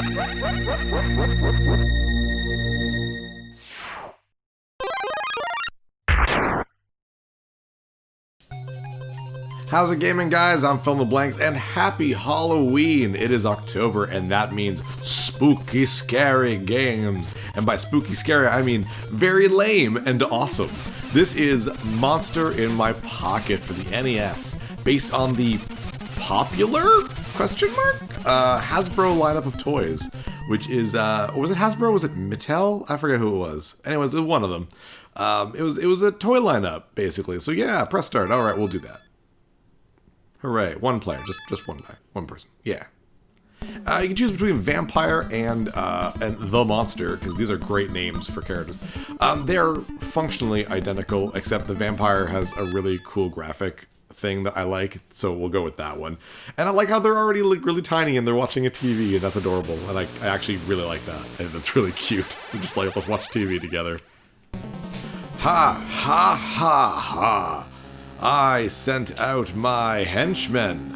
How's it gaming, guys? I'm Fill in the Blanks, and happy Halloween! It is October, and that means spooky, scary games. And by spooky, scary, I mean very lame and awesome. This is Monster in My Pocket for the NES, based on the popular, Hasbro lineup of toys, which is, was it Hasbro? Was it Mattel? I forget who it was. Anyways, it was one of them. It was a toy lineup, basically. So yeah, press start. Alright, we'll do that. Hooray, one player, just one guy, one person, yeah. You can choose between Vampire and the Monster, because these are great names for characters. They're functionally identical, except the Vampire has a really cool graphic thing that I like, so we'll go with that one. And I like how they're already really tiny and they're watching a TV, and that's adorable, and I actually really like that, and it's really cute. I'm just like, let's watch TV together. Ha, ha, ha, ha. I sent out my henchmen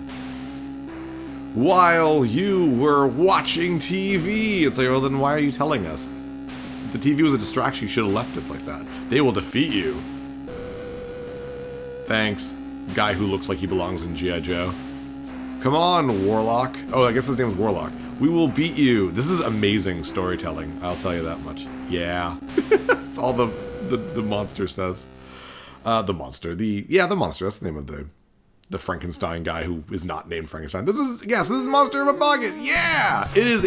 while you were watching TV. It's like, well, then why are you telling us? The TV was a distraction. You should have left it like that. They will defeat you. Thanks, guy who looks like he belongs in G.I. Joe. Come on, Warlock. Oh, I guess his name is Warlock. We will beat you. This is amazing storytelling. I'll tell you that much. Yeah. That's all the monster says. The monster. The monster. That's the name of the Frankenstein guy who is not named Frankenstein. So this is Monster in My Pocket. Yeah! It is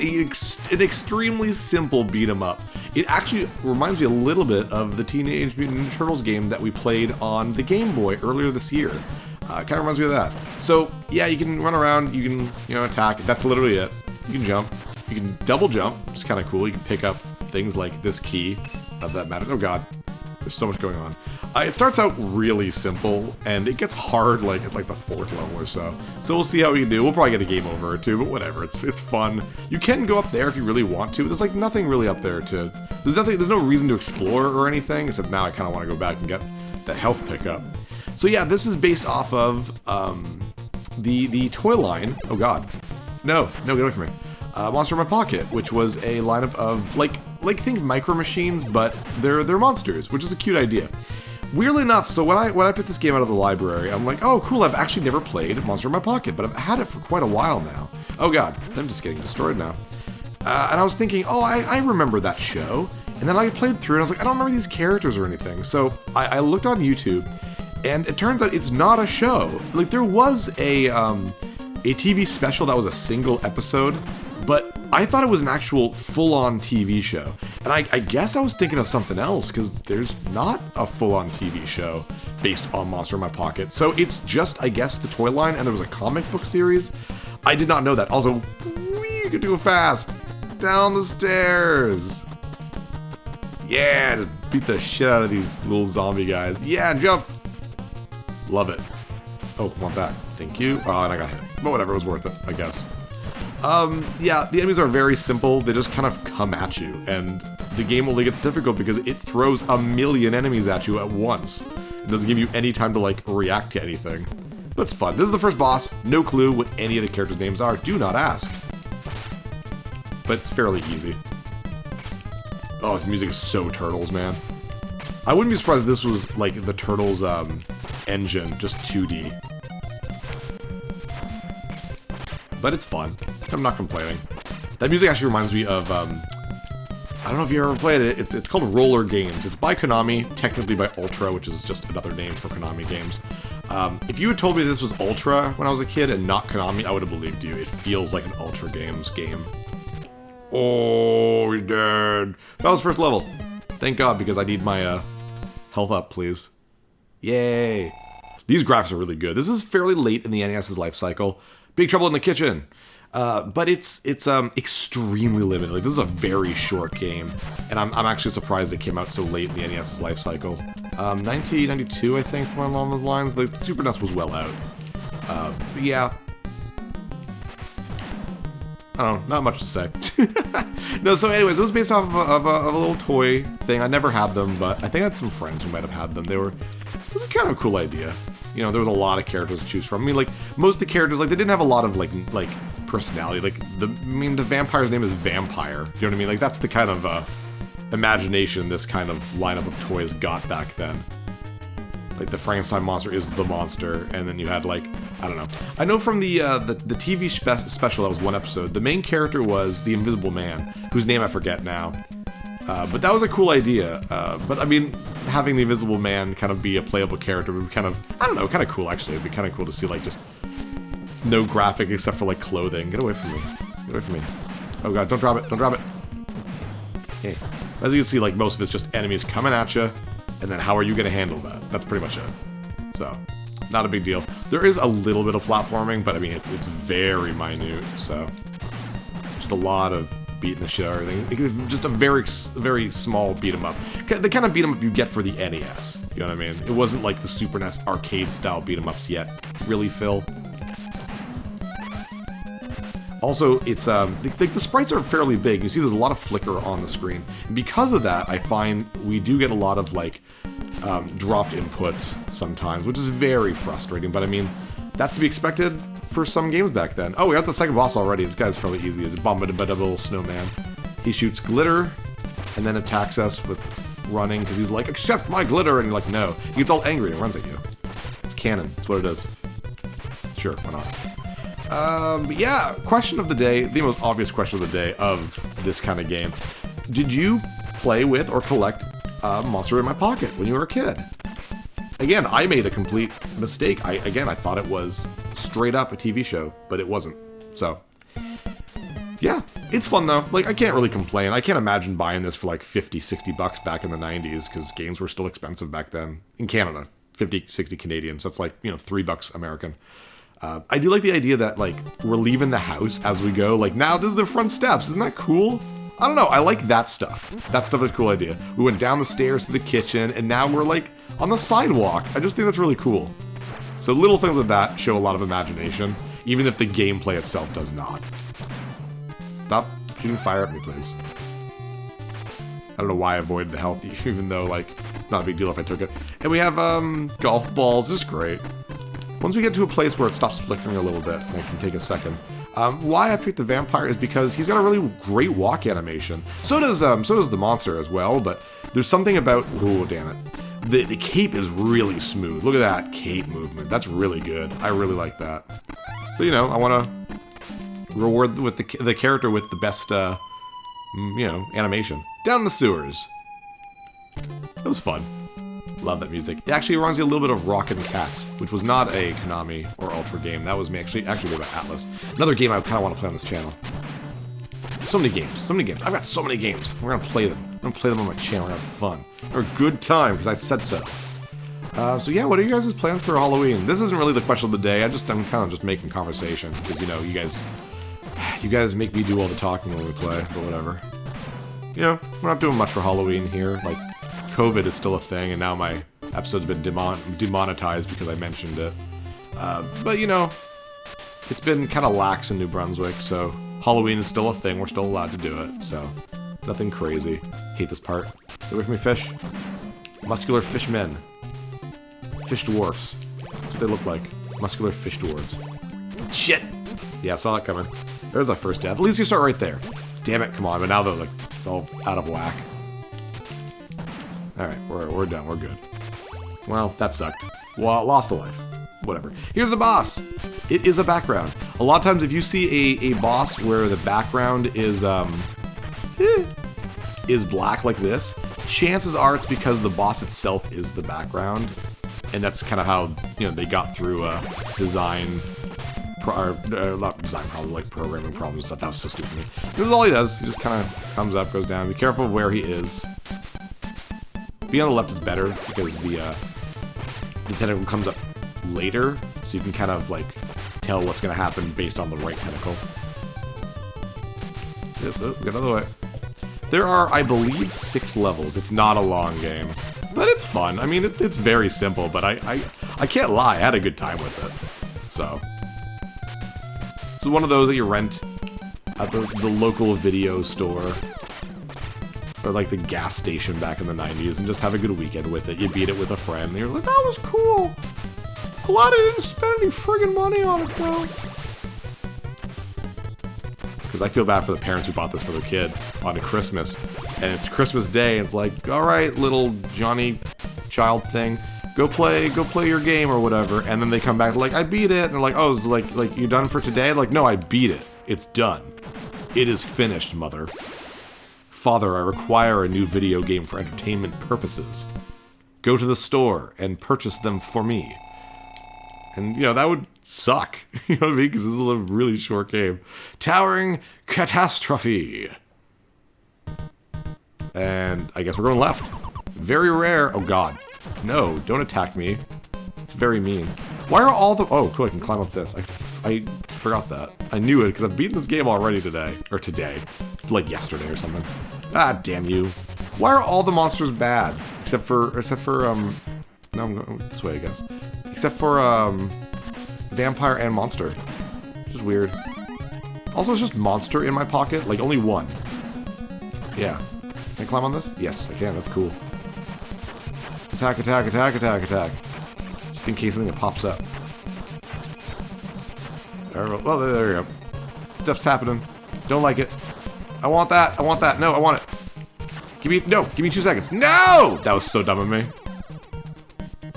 an extremely simple beat 'em up. It actually reminds me a little bit of the Teenage Mutant Ninja Turtles game that we played on the Game Boy earlier this year. Kind of reminds me of that. So, yeah, you can run around, you can, attack. That's literally it. You can jump. You can double jump, which is kind of cool. You can pick up things like this key. That matters. Oh, God. There's so much going on. It starts out really simple, and it gets hard at the 4th level or so. So we'll see how we can do. We'll probably get a game over or two, but whatever. It's fun. You can go up there if you really want to. There's nothing really up there to. There's no reason to explore or anything. Except now I kind of want to go back and get that health pickup. So yeah, this is based off of the toy line. Oh God, no, get away from me. Monster in My Pocket, which was a lineup of think Micro Machines, but they're monsters, which is a cute idea. Weirdly enough, so when I picked this game out of the library, I'm like, oh cool, I've actually never played Monster in My Pocket, but I've had it for quite a while now. Oh God, I'm just getting destroyed now. And I was thinking, oh, I remember that show. And then I played through and I was like, I don't remember these characters or anything. So I looked on YouTube, and it turns out it's not a show. There was a TV special that was a single episode, but I thought it was an actual full-on TV show. And I guess I was thinking of something else, because there's not a full-on TV show based on Monster in My Pocket. So it's just, I guess, the toy line, and there was a comic book series. I did not know that. Also, you could do fast. Down the stairs. Yeah, just beat the shit out of these little zombie guys. Yeah, jump. Love it. Oh, want that. Thank you. Oh, and I got hit. But whatever, it was worth it, I guess. Yeah, the enemies are very simple. They just kind of come at you, and the game only gets difficult because it throws a million enemies at you at once. It doesn't give you any time to, react to anything. But it's fun. This is the first boss. No clue what any of the characters' names are. Do not ask. But it's fairly easy. Oh, this music is so Turtles, man. I wouldn't be surprised if this was, the Turtles, engine, just 2D. But it's fun. I'm not complaining. That music actually reminds me of, I don't know if you ever played it. It's called Roller Games. It's by Konami, technically by Ultra, which is just another name for Konami games. If you had told me this was Ultra when I was a kid and not Konami, I would have believed you. It feels like an Ultra Games game. Oh, he's dead. That was first level. Thank God, because I need my health up, please. Yay. These graphics are really good. This is fairly late in the NES's life cycle. Big Trouble in the Kitchen. But it's extremely limited. This is a very short game, and I'm actually surprised it came out so late in the NES's life cycle. 1992, I think, something along those lines. The Super NES was well out. But yeah. I don't know, not much to say. No, so anyways, it was based off of a little toy thing. I never had them, but I think I had some friends who might have had them. It was a kind of a cool idea. There was a lot of characters to choose from. I mean, most of the characters, they didn't have a lot of, personality. Like, the vampire's name is Vampire. You know what I mean? Like, that's the kind of imagination this kind of lineup of toys got back then. Like, the Frankenstein monster is the monster, and then you had, like, I don't know. I know from the TV special, that was one episode, the main character was the Invisible Man, whose name I forget now. But that was a cool idea. But, I mean, having the Invisible Man kind of be a playable character would be kind of, I don't know, kind of cool, actually. It'd be kind of cool to see, like, just no graphic except for, like, clothing. Get away from me. Get away from me. Oh, God, don't drop it. Don't drop it. Okay. As you can see, like, most of it's just enemies coming at you, and then how are you going to handle that? That's pretty much it. So, not a big deal. There is a little bit of platforming, but, I mean, it's very minute, so just a lot of beating the shit out of everything. Just a very small beat-em-up. The kind of beat-em-up you get for the NES. You know what I mean? It wasn't like the Super NES arcade-style beat-em-ups yet. Really, Phil? Also, it's, the sprites are fairly big. You see there's a lot of flicker on the screen. And because of that, I find we do get a lot of, like, dropped inputs sometimes, which is very frustrating. But, I mean, that's to be expected for some games back then. Oh, we got the second boss already. This guy's fairly easy. The Abominable Snowman. He shoots glitter and then attacks us with running because he's like, accept my glitter! And you're like, no. He gets all angry and runs at you. It's canon. That's what it does. Sure, why not? Yeah, question of the day, the most obvious question of the day of this kind of game. Did you play with or collect Monster in My Pocket when you were a kid? Again, I made a complete mistake. I thought it was straight up a TV show, but it wasn't. So, yeah, it's fun though. Like, I can't really complain. I can't imagine buying this for like 50, 60 bucks back in the 90s, because games were still expensive back then. In Canada, 50, 60 Canadian, so that's like, you know, $3 American. I do like the idea that, like, we're leaving the house as we go. Like, now this is the front steps. Isn't that cool? I don't know. I like that stuff. That stuff is a cool idea. We went down the stairs to the kitchen, and now we're, like, on the sidewalk. I just think that's really cool. So little things like that show a lot of imagination, even if the gameplay itself does not. Stop shooting fire at me, please. I don't know why I avoided the health, even though, like, not a big deal if I took it. And we have, golf balls. This is great. Once we get to a place where it stops flickering a little bit, it can take a second. Why I picked the vampire is because he's got a really great walk animation. So does the monster as well, but there's something about, oh damn it, the cape is really smooth. Look at that cape movement. That's really good. I really like that. So, you know, I want to reward with the character with the best, you know, animation. Down the sewers. That was fun. Love that music. It actually reminds me a little bit of Rockin' Cats, which was not a Konami or Ultra game. That was actually made by Atlas. Another game I kind of want to play on this channel. So many games. So many games. I've got so many games. We're going to play them. I'm going to play them on my channel. We're going to have fun. Have a good time, because I said so. So yeah, what are you guys' plans for Halloween? This isn't really the question of the day. I'm kind of just making conversation, because, you know, you guys make me do all the talking when we play, but whatever. You know, we're not doing much for Halloween here. Like, COVID is still a thing, and now my episode's been demonetized because I mentioned it. But, you know, it's been kind of lax in New Brunswick, so Halloween is still a thing. We're still allowed to do it, so nothing crazy. Hate this part. Get away from me, fish. Muscular fishmen. Fish dwarfs. That's what they look like. Muscular fish dwarves. Shit! Yeah, I saw that coming. There's our first death. At least you start right there. Damn it, come on. But now they're, like, all out of whack. Alright, we're done. We're good. Well, that sucked. Well, lost a life. Whatever. Here's the boss! It is a background. A lot of times if you see a boss where the background is black like this, chances are it's because the boss itself is the background. And that's kind of how, you know, they got through design... not design problem, like programming problems and stuff. That was so stupid. This is all he does. He just kind of comes up, goes down. Be careful of where he is. Being on the left is better because the tentacle comes up later, so you can kind of like tell what's going to happen based on the right tentacle. Get another way. There are, I believe, 6 levels. It's not a long game, but it's fun. I mean, it's very simple, but I can't lie. I had a good time with it. So one of those that you rent at the local video store. Or like the gas station back in the 90s, and just have a good weekend with it. You beat it with a friend, and you're like, that was cool. Glad I didn't spend any friggin' money on it, though. because I feel bad for the parents who bought this for their kid on a Christmas, and it's Christmas Day, and it's like, all right, little Johnny child thing, go play your game or whatever, and then they come back like, I beat it, and they're like, oh, is like you done for today? Like, no, I beat it. It's done. It is finished, mother. Father, I require a new video game for entertainment purposes. Go to the store and purchase them for me. And, you know, that would suck. You know what I mean? Because this is a really short game. Towering Catastrophe. And I guess we're going left. Very rare. Oh, God. No, don't attack me. It's very mean. Why are all the... Oh, cool, I can climb up this. I forgot that. I knew it, because I've beaten this game already today. Or today. Like yesterday or something. Ah, damn you. Why are all the monsters bad? Except for, no, I'm going this way, I guess. Except for, vampire and monster. Which is weird. Also, it's just monster in my pocket. Like, only one. Yeah. Can I climb on this? Yes, I can. That's cool. Attack, attack, attack, attack, attack. Just in case something pops up. Oh, there we go. Stuff's happening. Don't like it. I want that. I want that. No, I want it. Give me 2 seconds. No! That was so dumb of me.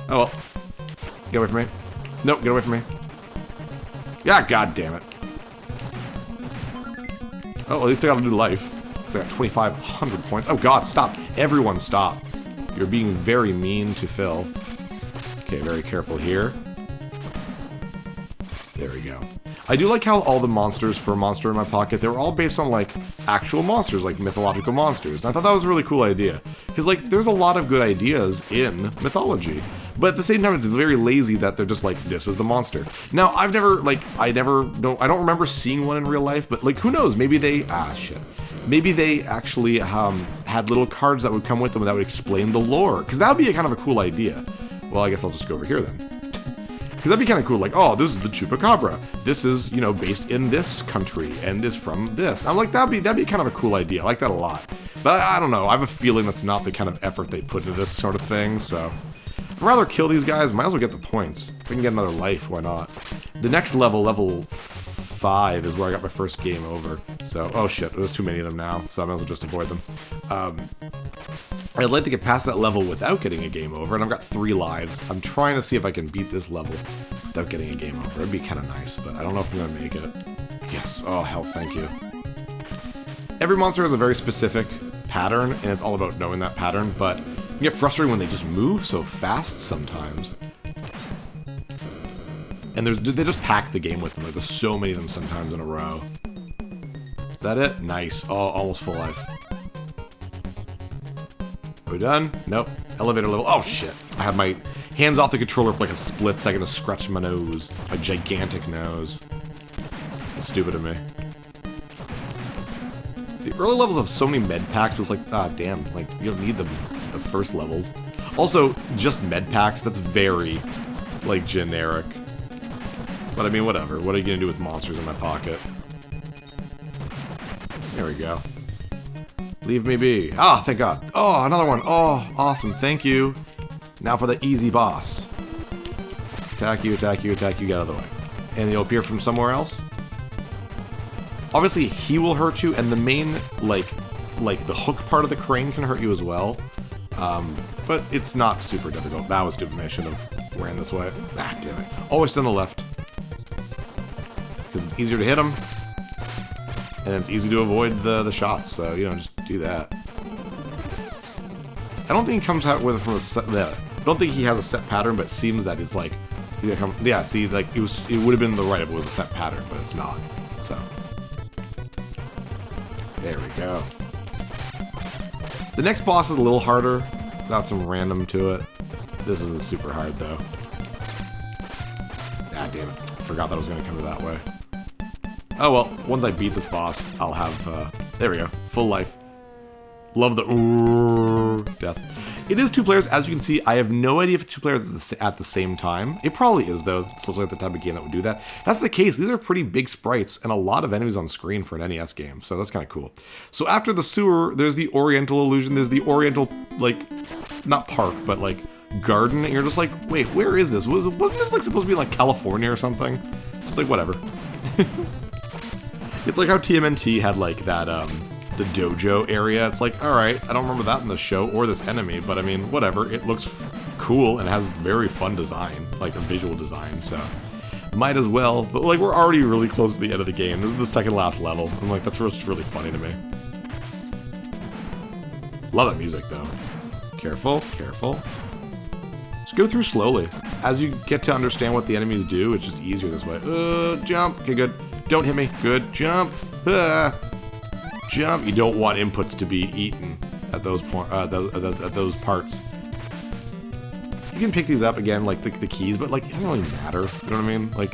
Oh, well. Get away from me. Nope, get away from me. Yeah, god damn it. Oh, at least I got a new life. Because I got 2,500 points. Oh god, stop. Everyone stop. You're being very mean to Phil. Okay, very careful here. There we go. I do like how all the monsters for Monster in My Pocket, they were all based on, like, actual monsters, like mythological monsters. And I thought that was a really cool idea. Because, like, there's a lot of good ideas in mythology. But at the same time, it's very lazy that they're just like, this is the monster. Now, I don't remember seeing one in real life, but, like, who knows? Maybe they, maybe they actually had little cards that would come with them that would explain the lore. Because that would be a kind of a cool idea. Well, I guess I'll just go over here then. Because that'd be kind of cool, like, oh, this is the Chupacabra. This is, you know, based in this country and is from this. I'm like, that'd be kind of a cool idea. I like that a lot. But I don't know. I have a feeling that's not the kind of effort they put into this sort of thing, so I'd rather kill these guys. Might as well get the points. If I can get another life, why not? The next level, level 5, is where I got my first game over. So, oh shit, there's too many of them now, so I might as well just avoid them. I'd like to get past that level without getting a game over, and I've got 3 lives. I'm trying to see if I can beat this level without getting a game over. It'd be kind of nice, but I don't know if I'm going to make it. Yes. Oh, hell, thank you. Every monster has a very specific pattern, and it's all about knowing that pattern, but you get frustrated when they just move so fast sometimes. And they just pack the game with them. Like, there's so many of them sometimes in a row. Is that it? Nice. Oh, almost full life. Are we done? Nope. Elevator level. Oh, shit. I had my hands off the controller for like a split second to scratch my nose. My gigantic nose. That's stupid of me. The early levels have so many med packs, but it's like, ah, damn. Like, you don't need them the first levels. Also, just med packs, that's very, like, generic. But I mean, whatever. What are you gonna do with monsters in my pocket? There we go. Leave me be. Ah, thank God. Oh, another one. Oh, awesome. Thank you. Now for the easy boss. Attack you, attack you, attack you, get out of the way. And you'll appear from somewhere else. Obviously, he will hurt you, and the main, like the hook part of the crane can hurt you as well. But it's not super difficult. That was stupid. I should have ran this way. Ah, damn it. Always on the left. Because it's easier to hit him. And it's easy to avoid the shots, so, you know, just do that. I don't think he comes out with it from a set... I don't think he has a set pattern, but it seems that it's like... Yeah, see, like, it would have been the right if it was a set pattern, but it's not. So... There we go. The next boss is a little harder. It's got some random to it. This isn't super hard, though. Ah, damn it. I forgot that I was going to come that way. Oh well, once I beat this boss, I'll have, there we go, full life. Love the death. It is 2 players, as you can see. I have no idea if 2 players is at the same time. It probably is, though. This looks like the type of game that would do that. That's the case. These are pretty big sprites and a lot of enemies on screen for an NES game, so that's kind of cool. So after the sewer, there's the Oriental illusion. There's the Oriental, like, not park, but, like, garden. And you're just like, wait, where is this? Wasn't this, like, supposed to be, like, California or something? So it's like, whatever. It's like how TMNT had like that, the dojo area. It's like, alright, I don't remember that in the show or this enemy, but I mean, whatever. It looks cool and has very fun design, like a visual design, so might as well. But like, we're already really close to the end of the game. This is the second last level. I'm like, that's just really funny to me. Love that music though. Careful, careful. Just go through slowly. As you get to understand what the enemies do, it's just easier this way. Jump. Okay, good. Don't hit me. Good. Jump. Jump. You don't want inputs to be eaten at those at those parts. You can pick these up again, like the keys, but like it doesn't really matter. You know what I mean? Like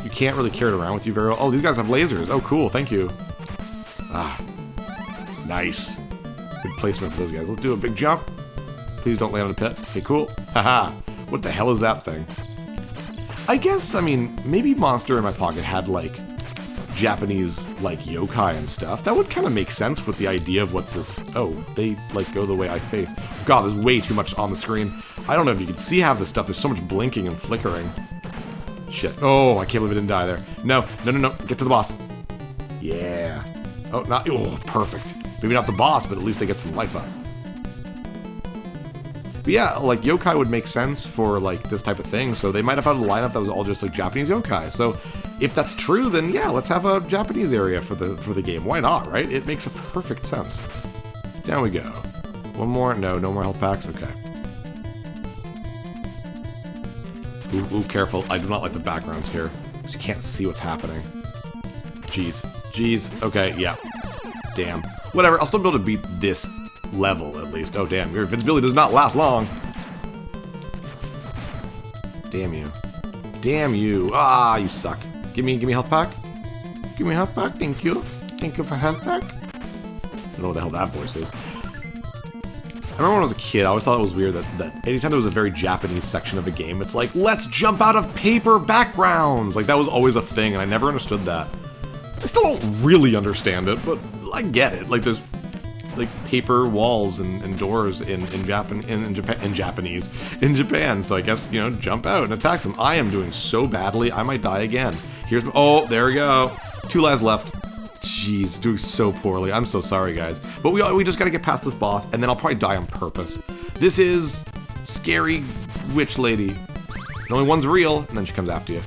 you can't really carry it around with you very well. Oh, these guys have lasers. Oh, cool. Thank you. Ah, nice. Good placement for those guys. Let's do a big jump. Please don't land in a pit. Okay, cool. Haha. What the hell is that thing? I guess, I mean, maybe Monster in My Pocket had, like, Japanese, like, yokai and stuff. That would kind of make sense with the idea of what this... Oh, they, like, go the way I face. God, there's way too much on the screen. I don't know if you can see half this stuff. There's so much blinking and flickering. Shit. Oh, I can't believe I didn't die there. No, no, no, no. Get to the boss. Yeah. Oh, not... Oh, perfect. Maybe not the boss, but at least I get some life up. But yeah, like, yokai would make sense for, like, this type of thing, so they might have had a lineup that was all just, like, Japanese yokai. So, if that's true, then yeah, let's have a Japanese area for the game. Why not, right? It makes a perfect sense. Down we go. One more? No, no more health packs? Okay. Ooh, careful. I do not like the backgrounds here, because you can't see what's happening. Jeez. Jeez. Okay, yeah. Damn. Whatever, I'll still be able to beat this level, at least. Oh, damn. Your invincibility does not last long. Damn you. Damn you. Ah, you suck. Give me health pack. Give me health pack. Thank you. Thank you for health pack. I don't know what the hell that voice is. I remember when I was a kid, I always thought it was weird that anytime there was a very Japanese section of a game, it's like, let's jump out of paper backgrounds! Like, that was always a thing, and I never understood that. I still don't really understand it, but I get it. Like, there's like paper walls and doors in Japan. So I guess, you know, jump out and attack them. I am doing so badly, I might die again. Here's, oh, there we go. 2 lives left. Jeez, doing so poorly. I'm so sorry, guys. But we just gotta get past this boss, and then I'll probably die on purpose. This is Scary Witch Lady. And only one's real, and then she comes after you.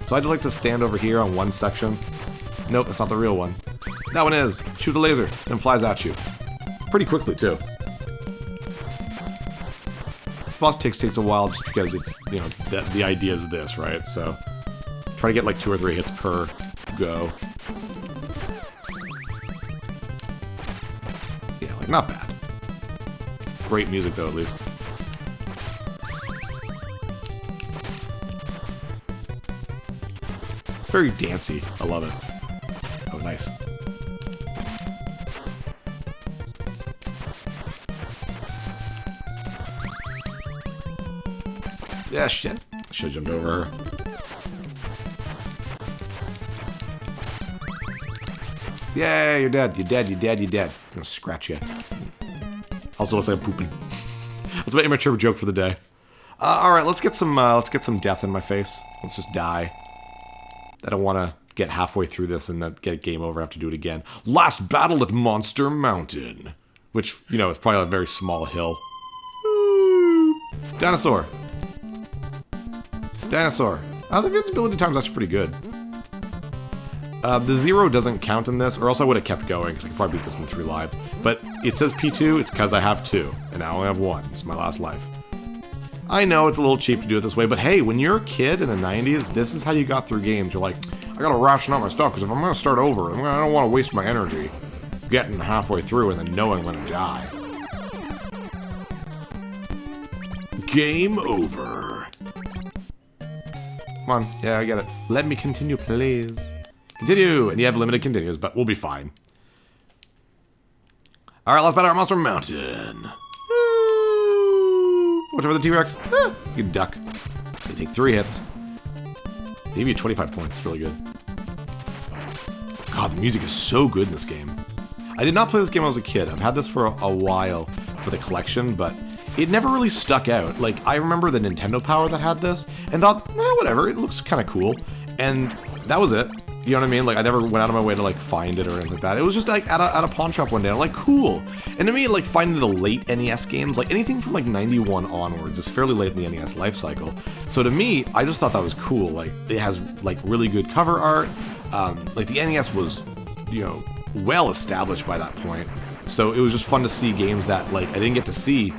So I just like to stand over here on one section. Nope, that's not the real one. That one is. Shoots a laser, then flies at you. Pretty quickly, too. Boss takes a while just because it's, you know, the idea is this, right? So, try to get like 2 or 3 hits per go. Yeah, like, not bad. Great music, though, at least. It's very dancey. I love it. Oh, nice. Yeah, shit. Should've jumped over her. Yeah, you're dead. You're dead. You're dead. You're dead. I'm gonna scratch you. Also looks like I'm pooping. That's my immature joke for the day. All right, let's get some death in my face. Let's just die. I don't want to get halfway through this and then get game over. I have to do it again. Last battle at Monster Mountain, which, you know, it's probably a very small hill. Dinosaur. Dinosaur. The invincibility time's actually pretty good. The 0 doesn't count in this, or else I would have kept going, because I could probably beat this in 3 lives. But it says P2, it's because I have 2, and I only have 1. It's my last life. I know it's a little cheap to do it this way, but hey, when you're a kid in the 90s, this is how you got through games. You're like, I gotta ration out my stuff, because if I'm gonna start over, I don't want to waste my energy getting halfway through and then knowing when to die. Game over. Come on, yeah, I get it. Let me continue, please. Continue! And you have limited continues, but we'll be fine. Alright, let's battle our Monster Mountain. Watch over the T-Rex. You can duck. They take 3 hits. They give you 25 points. It's really good. God, the music is so good in this game. I did not play this game when I was a kid. I've had this for a while for the collection, but it never really stuck out. Like, I remember the Nintendo Power that had this, and thought, well, whatever, it looks kind of cool. And that was it. You know what I mean? Like, I never went out of my way to, like, find it or anything like that. It was just, like, at a pawn shop one day. I'm like, cool. And to me, like, finding the late NES games, like, anything from, like, 91 onwards is fairly late in the NES life cycle. So to me, I just thought that was cool. Like, it has, like, really good cover art. Like, the NES was, you know, well established by that point. So it was just fun to see games that, like, I didn't get to see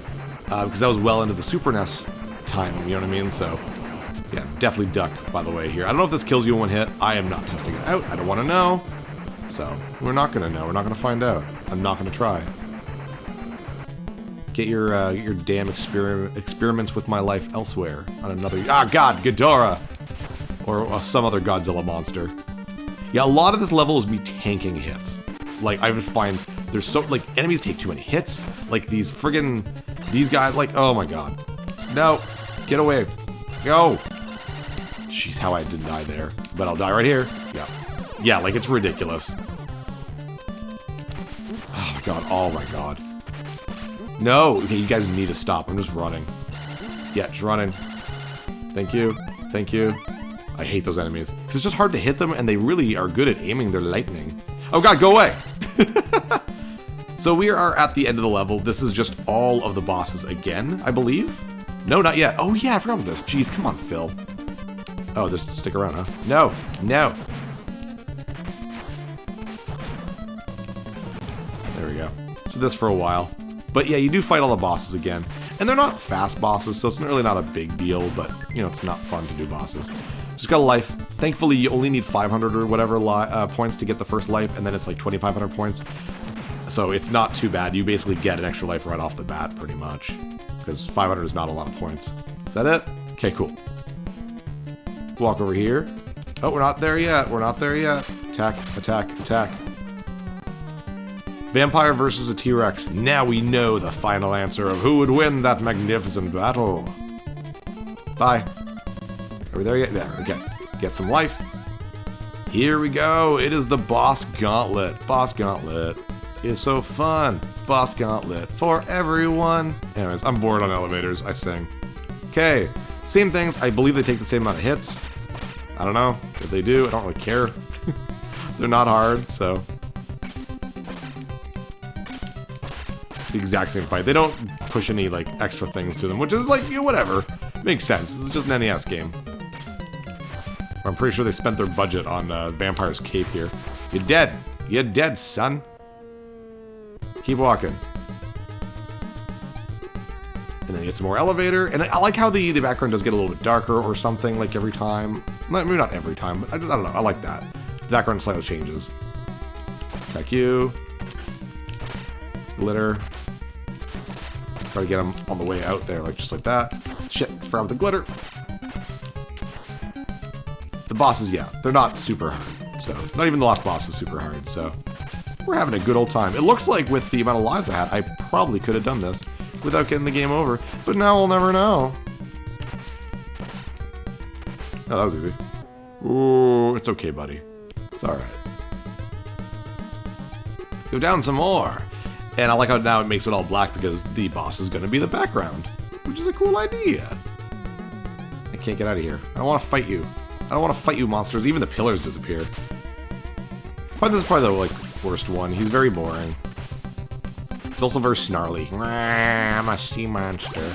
because I was well into the Super NES time, you know what I mean? So, yeah, definitely duck, by the way, here. I don't know if this kills you in one hit. I am not testing it out. I don't want to know. So, we're not going to know. We're not going to find out. I'm not going to try. Get your damn experiments with my life elsewhere on another... Ah, God, Ghidorah! Or some other Godzilla monster. Yeah, a lot of this level is me tanking hits. Like, I just find there's so... Like, enemies take too many hits. Like, these friggin... These guys, like, oh my God. No. Get away. Go. Jeez, how I didn't die there. But I'll die right here. Yeah. Yeah, like, it's ridiculous. Oh my God. Oh my God. No. Okay, you guys need to stop. I'm just running. Yeah, just running. Thank you. Thank you. I hate those enemies. Because it's just hard to hit them, and they really are good at aiming their lightning. Oh God, go away! So we are at the end of the level. This is just all of the bosses again, I believe. No, not yet. Oh yeah, I forgot about this. Jeez, come on, Phil. Oh, just stick around, huh? No, no. There we go. So this for a while. But yeah, you do fight all the bosses again. And they're not fast bosses, so it's really not a big deal, but, you know, it's not fun to do bosses. Just got a life. Thankfully, you only need 500 or whatever points to get the first life, and then it's like 2,500 points. So it's not too bad. You basically get an extra life right off the bat, pretty much. Because 500 is not a lot of points. Is that it? Okay, cool. Walk over here. Oh, we're not there yet. We're not there yet. Attack, attack, attack. Vampire versus a T-Rex. Now we know the final answer of who would win that magnificent battle. Bye. Are we there yet? There, okay. Get some life. Here we go. It is the Boss Gauntlet. Boss Gauntlet is so fun. Boss Gauntlet for everyone. Anyways, I'm bored on elevators. I sing. Okay. Same things. I believe they take the same amount of hits. I don't know. If they do, I don't really care. They're not hard, so... It's the exact same fight. They don't push any, like, extra things to them, which is, like, you know, whatever. Makes sense. This is just an NES game. I'm pretty sure they spent their budget on Vampire's Cape here. You're dead. You're dead, son. Keep walking. And then get some more elevator. And I like how the background does get a little bit darker or something, like, every time. Maybe not every time, but I don't know. I like that. The background slightly changes. Attack you. Glitter. Try to get them on the way out there, like just like that. Shit, forgot the glitter. The bosses, yeah, they're not super hard. So, not even the last boss is super hard, so... We're having a good old time. It looks like with the amount of lives I had, I probably could have done this without getting the game over. But now we'll never know. Oh, that was easy. Ooh, it's okay, buddy. It's alright. Go down some more. And I like how now it makes it all black because the boss is going to be the background. Which is a cool idea. I can't get out of here. I don't want to fight you. I don't want to fight you, monsters. Even the pillars disappeared. But this is probably the, like, worst one. He's very boring. He's also very snarly. I'm a sea monster.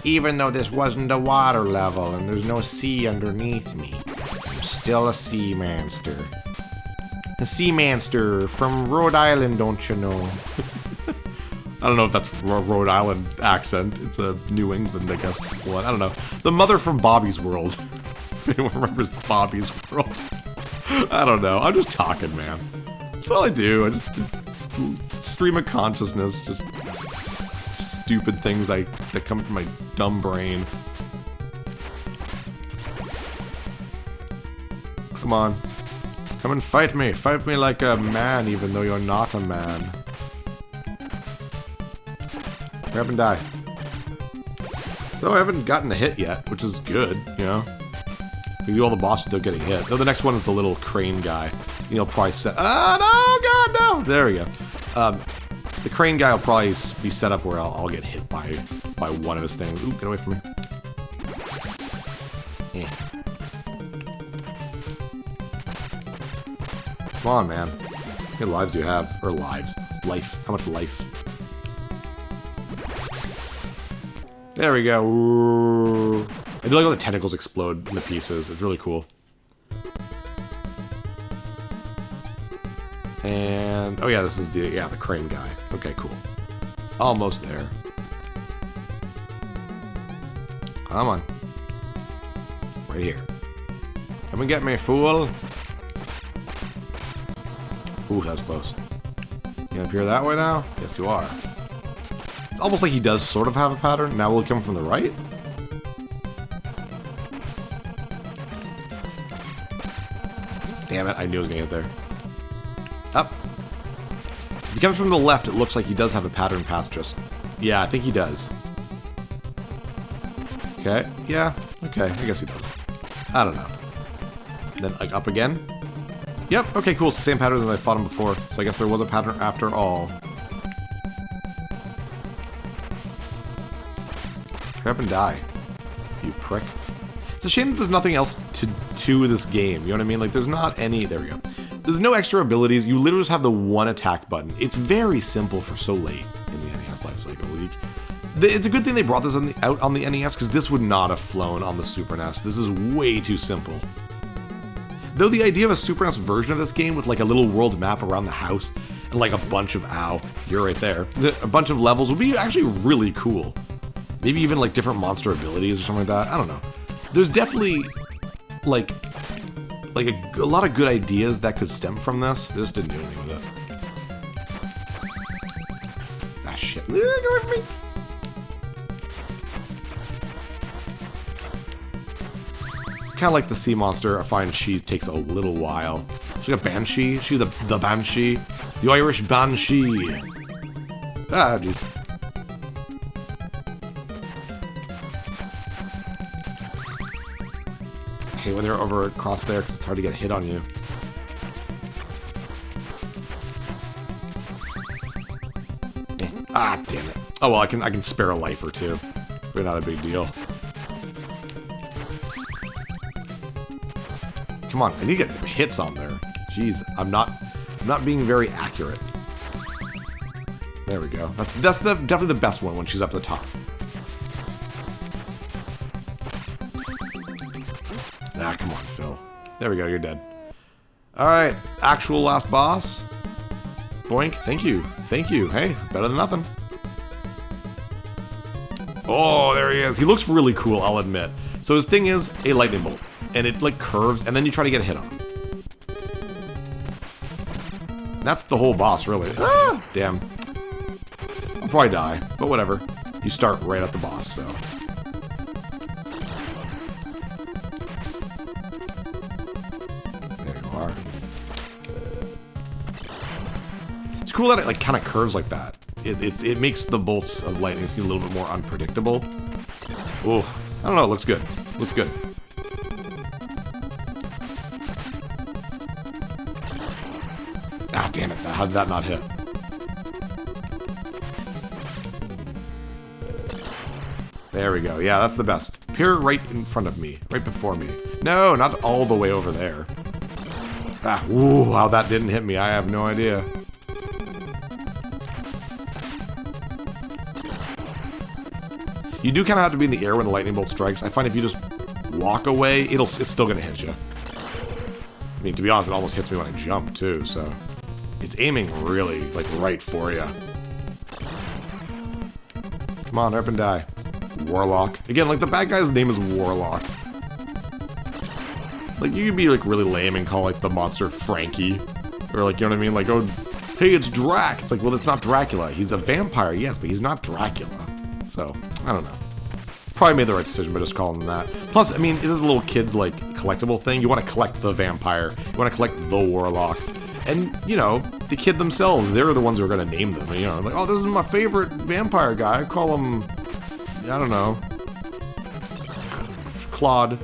Even though this wasn't a water level and there's no sea underneath me, I'm still a sea monster. A sea monster from Rhode Island, don't you know? I don't know if that's Rhode Island accent. It's a New England, I guess, one. I don't know. The mother from Bobby's World. If anyone remembers Bobby's World. I don't know. I'm just talking, man. That's all I do. I just stream of consciousness. Just stupid things that come from my dumb brain. Come on. Come and fight me. Fight me like a man, even though you're not a man. Hurry up and die. Though I haven't gotten a hit yet, which is good, you know. We do all the bosses without getting hit. Though the next one is the little crane guy. You know, probably set... Oh, no, God, no! There we go. The crane guy will probably be set up where I'll get hit by one of his things. Ooh, get away from me. Come on, man. How many lives do you have? Or lives. Life. How much life? There we go. Ooh. I do like how the tentacles explode into pieces. It's really cool. And... oh yeah, this is the crane guy. Okay, cool. Almost there. Come on. Right here. Come and get me, fool. Ooh, that was close. You up here that way now? Yes, you are. It's almost like he does sort of have a pattern. Now will it come from the right? Damn it, I knew I was gonna get there. Up. If he comes from the left, it looks like he does have a pattern past just... yeah, I think he does. Okay, yeah, okay, I guess he does. I don't know. Then, like, up again? Yep, okay, cool, it's the same pattern as I fought him before, so I guess there was a pattern after all. Hurry up and die, you prick. It's a shame that there's nothing else to do with this game, you know what I mean? Like, there's not any... there we go. There's no extra abilities, you literally just have the one attack button. It's very simple for so late in the NES life cycle. It's a good thing they brought this out on the NES, because this would not have flown on the Super NES. This is way too simple. Though the idea of a Super NES version of this game with like a little world map around the house and like a bunch of, ow, you're right there, a bunch of levels would be actually really cool. Maybe even like different monster abilities or something like that. I don't know. There's definitely like a lot of good ideas that could stem from this. They just didn't do anything with it. Ah, shit. Get away from me. Kind of like the sea monster. I find she takes a little while. She's like a banshee. She's the banshee. The Irish banshee. Ah, jeez. I hate when they're over across there because it's hard to get a hit on you. Ah, damn it. Oh well, I can spare a life or two. But not a big deal. Come on, I need to get hits on there. Jeez, I'm not being very accurate. There we go. That's definitely the best one when she's up at the top. Ah, come on, Phil. There we go, you're dead. Alright, actual last boss. Boink, thank you. Thank you. Hey, better than nothing. Oh, there he is. He looks really cool, I'll admit. So his thing is a lightning bolt. And it like curves, and then you try to get a hit on him. That's the whole boss, really. Ah, damn. I'll probably die, but whatever. You start right at the boss, so. There you are. It's cool that it like kind of curves like that. It makes the bolts of lightning seem a little bit more unpredictable. Oh, I don't know. It looks good. Looks good. Ah, damn it. How did that not hit? There we go. Yeah, that's the best. Appear right in front of me. Right before me. No, not all the way over there. Ah, ooh, how that didn't hit me, I have no idea. You do kind of have to be in the air when the lightning bolt strikes. I find if you just walk away, it's still going to hit you. I mean, to be honest, it almost hits me when I jump, too, so... It's aiming really, like, right for you. Come on, up and die. Warlock. Again, like, the bad guy's name is Warlock. Like, you could be, like, really lame and call, like, the monster Frankie. Or, like, you know what I mean? Like, oh, hey, it's Drac. It's like, well, it's not Dracula. He's a vampire, yes, but he's not Dracula. So, I don't know. Probably made the right decision by just calling them that. Plus, I mean, it is a little kid's, like, collectible thing. You want to collect the vampire. You want to collect the Warlock. And, you know, the kid themselves, they're the ones who are going to name them. You know, like, oh, this is my favorite vampire guy. I call him, I don't know, Claude.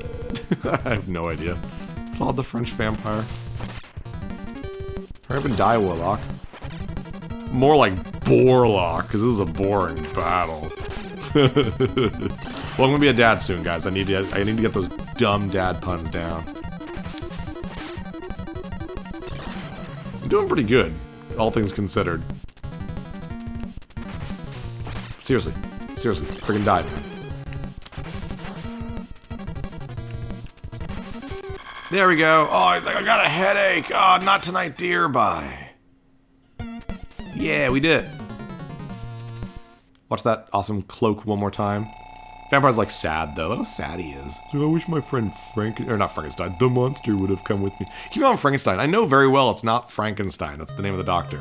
I have no idea. Claude the French vampire. Hurry up and die, Warlock. More like Borlock, because this is a boring battle. Well, I'm gonna be a dad soon, guys. I need to get those dumb dad puns down. I'm doing pretty good, all things considered. Seriously, freaking died. There we go. Oh, he's like, I got a headache. Oh, not tonight, dear. Bye. Yeah, we did. Watch that awesome cloak one more time. Vampire's like sad though. Look how sad he is. So I wish my friend not Frankenstein, the monster would have come with me. Keep on Frankenstein. I know very well it's not Frankenstein. That's the name of the doctor.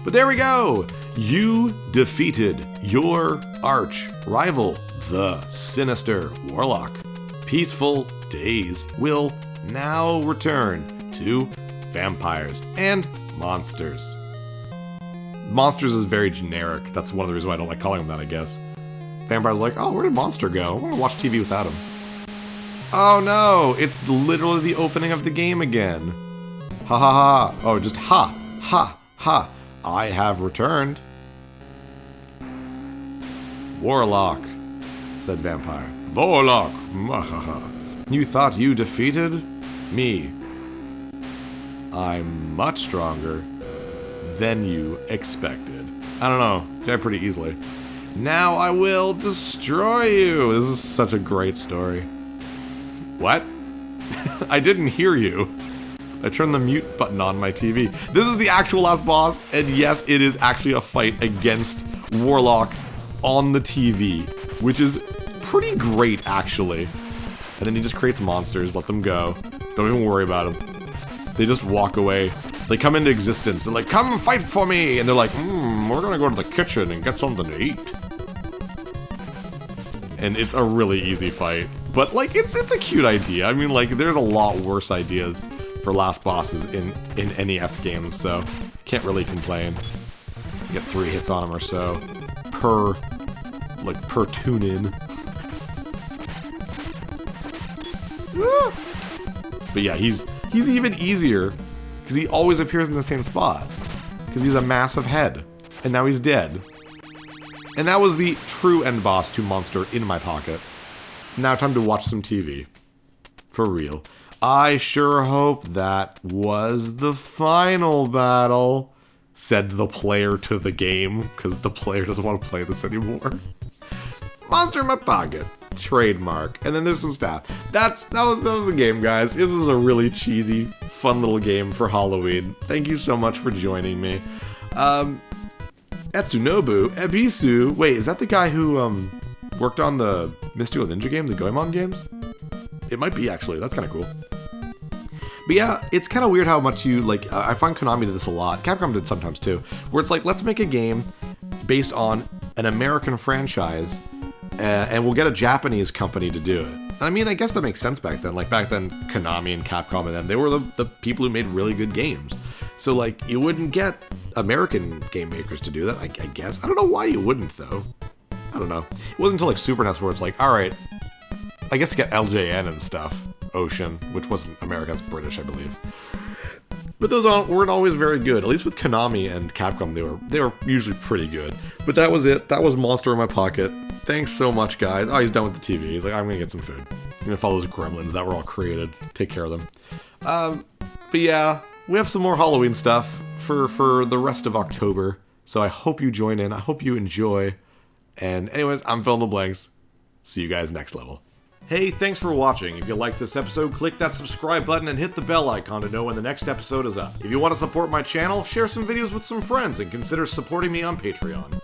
But there we go. You defeated your arch rival, the sinister Warlock. Peaceful days will now return to vampires and monsters. Monsters is very generic. That's one of the reasons why I don't like calling them that, I guess. Vampire's like, oh, where did Monster go? I want to watch TV without him. Oh no, it's literally the opening of the game again. Ha ha ha. Oh, just ha, ha, ha. I have returned. Warlock, said Vampire. Warlock, mahaha. You thought you defeated me. I'm much stronger than you expected. I don't know, died pretty easily. Now I will destroy you. This is such a great story. What? I didn't hear you. I turned the mute button on my TV. This is the actual last boss, and yes, it is actually a fight against Warlock on the TV, which is pretty great, actually. And then he just creates monsters, let them go. Don't even worry about them. They just walk away. They come into existence. They're like, come fight for me! And they're like, we're gonna go to the kitchen and get something to eat. And it's a really easy fight. But, like, it's a cute idea. I mean, like, there's a lot worse ideas for last bosses in NES games, so can't really complain. You get 3 hits on him or so per tune-in. But yeah, he's even easier because he always appears in the same spot because he's a massive head, and now he's dead. And that was the true end boss to Monster in my pocket. Now time to watch some TV. For real. I sure hope that was the final battle, said the player to the game, because the player doesn't want to play this anymore. Monster in my pocket. Trademark. And then there's some stuff. That was the game, guys. It was a really cheesy, fun little game for Halloween. Thank you so much for joining me. Etsunobu Ebisu. Wait, is that the guy who worked on the Mystical Ninja game, the Goemon games? It might be, actually. That's kind of cool. But yeah, it's kind of weird how much you, like, I find Konami did this a lot. Capcom did sometimes too. Where it's like, let's make a game based on an American franchise, and we'll get a Japanese company to do it. I mean, I guess that makes sense back then. Like, back then, Konami and Capcom and them, they were the people who made really good games. So, like, you wouldn't get American game makers to do that, I guess. I don't know why you wouldn't, though. I don't know. It wasn't until, like, Super NES where it's like, alright, I guess get LJN and stuff. Ocean, which wasn't America, it's British, I believe. But those weren't always very good. At least with Konami and Capcom, they were usually pretty good. But that was it. That was Monster in my pocket. Thanks so much, guys. Oh, he's done with the TV. He's like, I'm gonna get some food. I'm gonna follow those gremlins that were all created. Take care of them. But yeah, we have some more Halloween stuff for the rest of October. So I hope you join in. I hope you enjoy. And anyways, I'm Fill in the Blanks. See you guys next level. Hey, thanks for watching. If you liked this episode, click that subscribe button and hit the bell icon to know when the next episode is up. If you want to support my channel, share some videos with some friends and consider supporting me on Patreon.